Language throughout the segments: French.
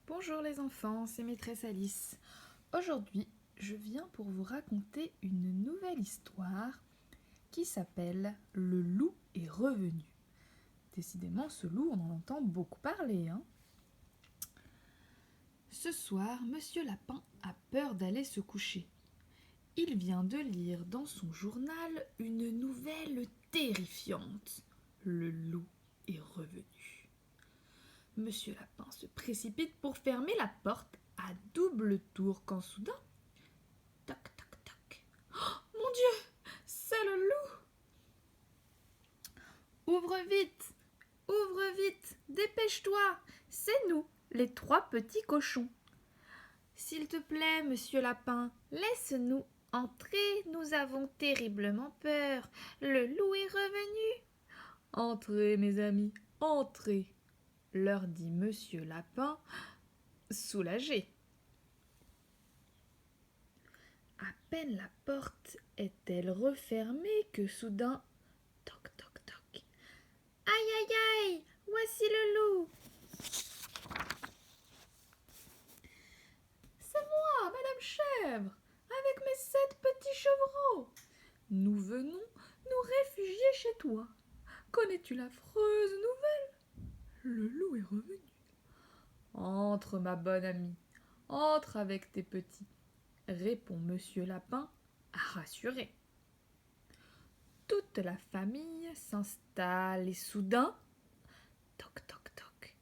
Bonjour les enfants, c'est maîtresse Alice. Aujourd'hui, je viens pour vous raconter une nouvelle histoire qui s'appelle « Le loup est revenu ». Décidément, ce loup, on en entend beaucoup parler, hein. Ce soir, Monsieur Lapin a peur d'aller se coucher. Il vient de lire dans son journal une nouvelle terrifiante. Le loup est revenu. Monsieur Lapin se précipite pour fermer la porte à double tour quand soudain, toc toc toc. Oh, mon Dieu, c'est le loup. Ouvre vite, dépêche-toi, c'est nous, les trois petits cochons. S'il te plaît, Monsieur Lapin, laisse-nous entrer, nous avons terriblement peur. Le loup est revenu. Entrez, mes amis, entrez, leur dit Monsieur Lapin, soulagé. À peine la porte est-elle refermée que soudain, toc toc toc. Aïe aïe aïe, voici le loup. C'est moi, Madame Chèvre, avec mes 7 petits chevreaux. Nous venons nous réfugier chez toi. Connais-tu l'affreuse nouvelle? Le loup est revenu. Entre, ma bonne amie, entre avec tes petits, répond Monsieur Lapin, rassuré. Toute la famille s'installe et soudain, toc toc toc.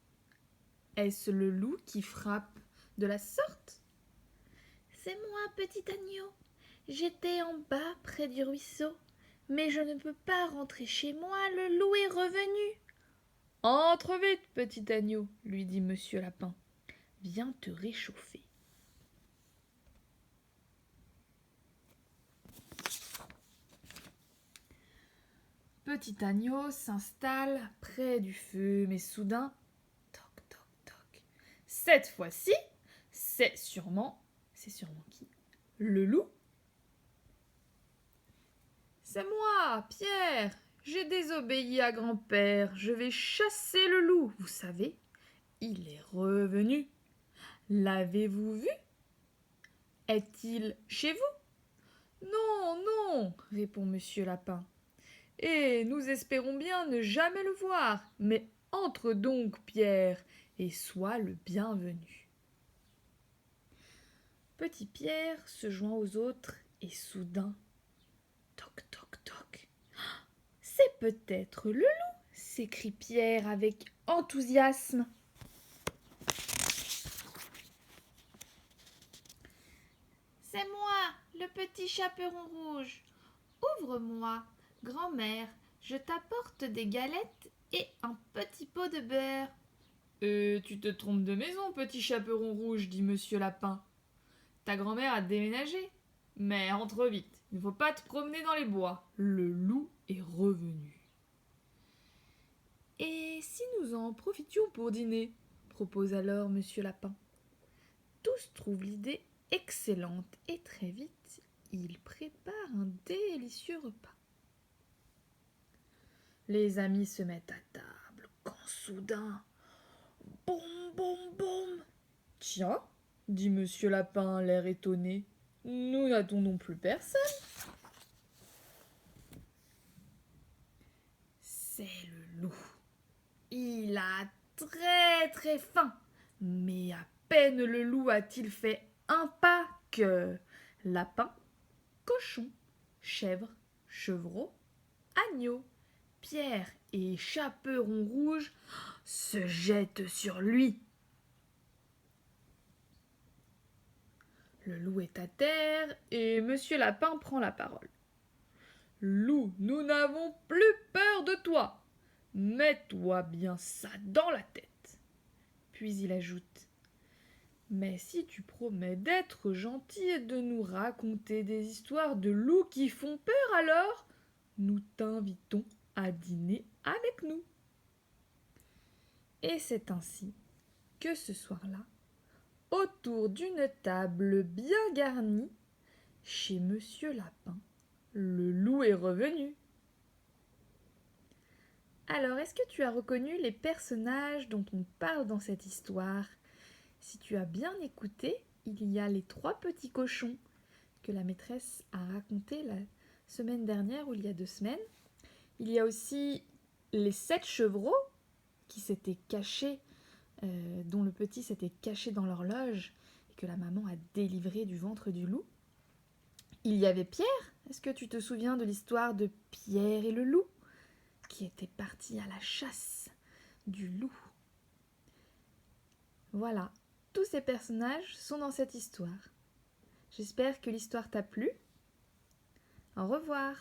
Est-ce le loup qui frappe de la sorte? C'est moi, petit agneau. J'étais en bas près du ruisseau, mais je ne peux pas rentrer chez moi, le loup est revenu. Entre vite, petit agneau, lui dit Monsieur Lapin. Viens te réchauffer. Petit agneau s'installe près du feu, mais soudain, toc toc toc. Cette fois-ci, c'est sûrement qui? Le loup? C'est moi, Pierre. J'ai désobéi à grand-père. Je vais chasser le loup, vous savez. Il est revenu. L'avez-vous vu? Est-il chez vous? Non, non, répond Monsieur Lapin. Et nous espérons bien ne jamais le voir. Mais entre donc, Pierre, et sois le bienvenu. Petit Pierre se joint aux autres et soudain, toc toc toc. C'est peut-être le loup, s'écrie Pierre avec enthousiasme. C'est moi, le petit chaperon rouge. Ouvre-moi, grand-mère, je t'apporte des galettes et un petit pot de beurre. Tu te trompes de maison, petit chaperon rouge, dit Monsieur Lapin. Ta grand-mère a déménagé. Mais entre vite, il ne faut pas te promener dans les bois. Le loup est revenu. Et si nous en profitions pour dîner? Propose alors Monsieur Lapin. Tous trouvent l'idée excellente et très vite, ils préparent un délicieux repas. Les amis se mettent à table quand soudain, boum boum boum. Tiens, dit Monsieur Lapin, l'air étonné, nous n'attendons plus personne. C'est le loup. Il a très très faim, mais à peine le loup a-t-il fait un pas que lapin, cochon, chèvre, chevreau, agneau, Pierre et Chaperon rouge se jettent sur lui. Le loup est à terre et Monsieur Lapin prend la parole. Loup, nous n'avons plus peur de toi. Mets-toi bien ça dans la tête. Puis il ajoute: mais si tu promets d'être gentil et de nous raconter des histoires de loups qui font peur, alors nous t'invitons à dîner avec nous. Et c'est ainsi que ce soir-là, autour d'une table bien garnie, chez Monsieur Lapin, le loup est revenu. Alors, est-ce que tu as reconnu les personnages dont on parle dans cette histoire? Si tu as bien écouté, il y a les 3 petits cochons que la maîtresse a raconté la semaine dernière ou il y a 2 semaines. Il y a aussi les 7 chevreaux qui s'étaient cachés, dont le petit s'était caché dans l'horloge et que la maman a délivré du ventre du loup. Il y avait Pierre. Est-ce que tu te souviens de l'histoire de Pierre et le loup qui étaient partis à la chasse du loup? Voilà, tous ces personnages sont dans cette histoire. J'espère que l'histoire t'a plu. Au revoir.